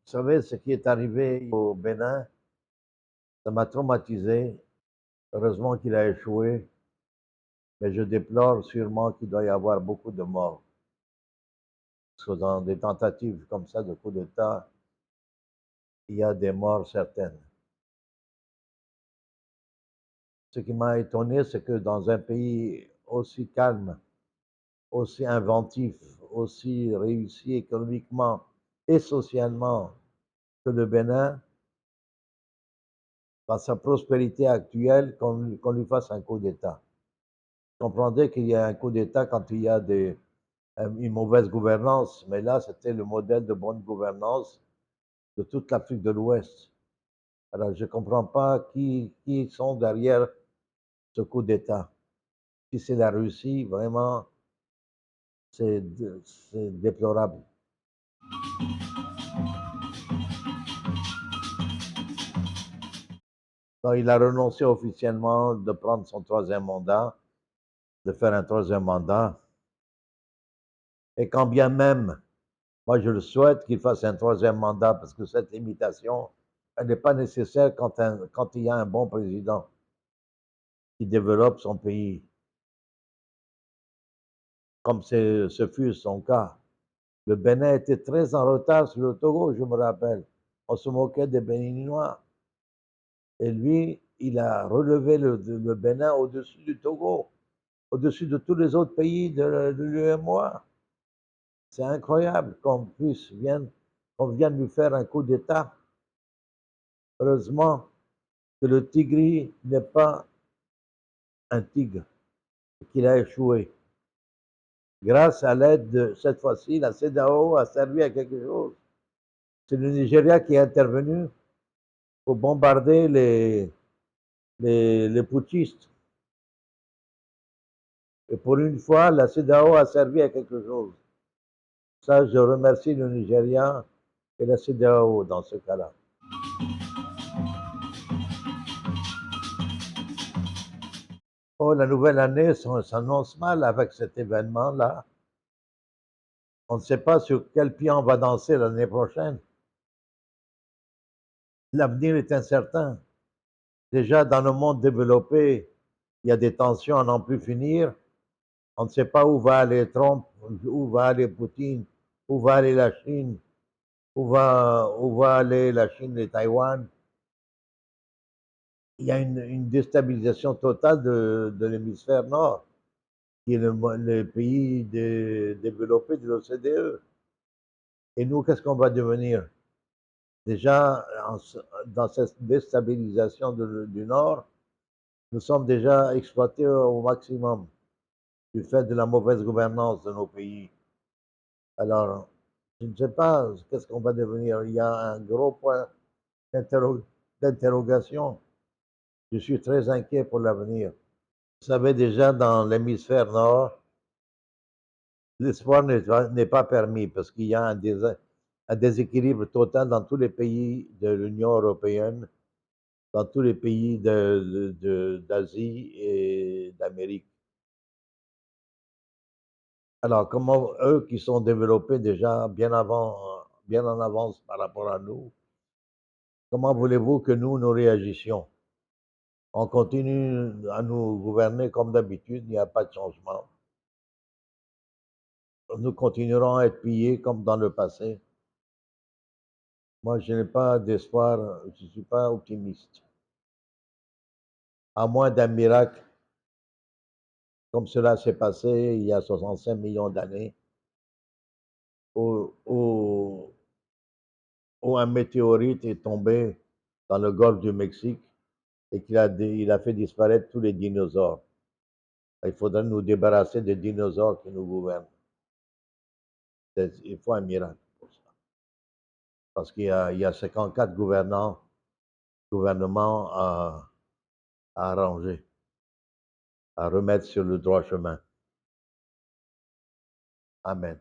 Vous savez, ce qui est arrivé au Bénin, ça m'a traumatisé. Heureusement qu'il a échoué, mais je déplore sûrement qu'il doit y avoir beaucoup de morts. Parce que dans des tentatives comme ça de coup d'État, il y a des morts certaines. Ce qui m'a étonné, c'est que dans un pays aussi calme, aussi inventif, aussi réussi économiquement et socialement que le Bénin, dans sa prospérité actuelle, qu'on lui fasse un coup d'État. Vous comprendrez qu'il y a un coup d'État quand il y a une mauvaise gouvernance, mais là, c'était le modèle de bonne gouvernance de toute l'Afrique de l'Ouest. Alors, je ne comprends pas qui sont derrière ce coup d'État. Si c'est la Russie, vraiment, c'est déplorable. Donc, il a renoncé officiellement de prendre son troisième mandat, de faire un troisième mandat. Et quand bien même, moi je le souhaite qu'il fasse un troisième mandat parce que cette limitation, elle n'est pas nécessaire quand il y a un bon président qui développe son pays, comme ce fut son cas. Le Bénin était très en retard sur le Togo, je me rappelle. On se moquait des Béninois. Et lui, il a relevé le Bénin au-dessus du Togo, au-dessus de tous les autres pays de l'UEMOA. C'est incroyable qu'on vienne lui faire un coup d'État. Heureusement que le Tigri n'est pas un tigre, qu'il a échoué. Grâce à l'aide de, cette fois-ci, la CEDEAO a servi à quelque chose. C'est le Nigeria qui est intervenu pour bombarder les putschistes. Et pour une fois, la CEDEAO a servi à quelque chose. Ça, je remercie le Nigeria et la CEDEAO dans ce cas-là. Oh, la nouvelle année s'annonce mal avec cet événement-là. On ne sait pas sur quel pied on va danser l'année prochaine. L'avenir est incertain. Déjà, dans le monde développé, il y a des tensions à n'en plus finir. On ne sait pas où va aller Trump, où va aller Poutine, où va aller la Chine, où va aller la Chine et Taïwan. Il y a une déstabilisation totale de l'hémisphère nord, qui est le pays développé de l'OCDE. Et nous, qu'est-ce qu'on va devenir? Déjà, dans cette déstabilisation du Nord, nous sommes déjà exploités au maximum du fait de la mauvaise gouvernance de nos pays. Alors, je ne sais pas qu'est-ce qu'on va devenir. Il y a un gros point d'interrogation. Je suis très inquiet pour l'avenir. Vous savez déjà, dans l'hémisphère nord, l'espoir n'est pas permis parce qu'il y a un déséquilibre total dans tous les pays de l'Union européenne, dans tous les pays d'Asie et d'Amérique. Alors, comment eux qui sont développés déjà bien en avance par rapport à nous, comment voulez-vous que nous réagissions? On continue à nous gouverner comme d'habitude, il n'y a pas de changement. Nous continuerons à être pillés comme dans le passé. Moi, je n'ai pas d'espoir, je ne suis pas optimiste. À moins d'un miracle, comme cela s'est passé il y a 65 millions d'années, où, où, où un météorite est tombé dans le golfe du Mexique et il a fait disparaître tous les dinosaures. Il faudrait nous débarrasser des dinosaures qui nous gouvernent. Il faut un miracle pour ça. Parce qu'il y a 54 gouvernements à arranger, à remettre sur le droit chemin. Amen.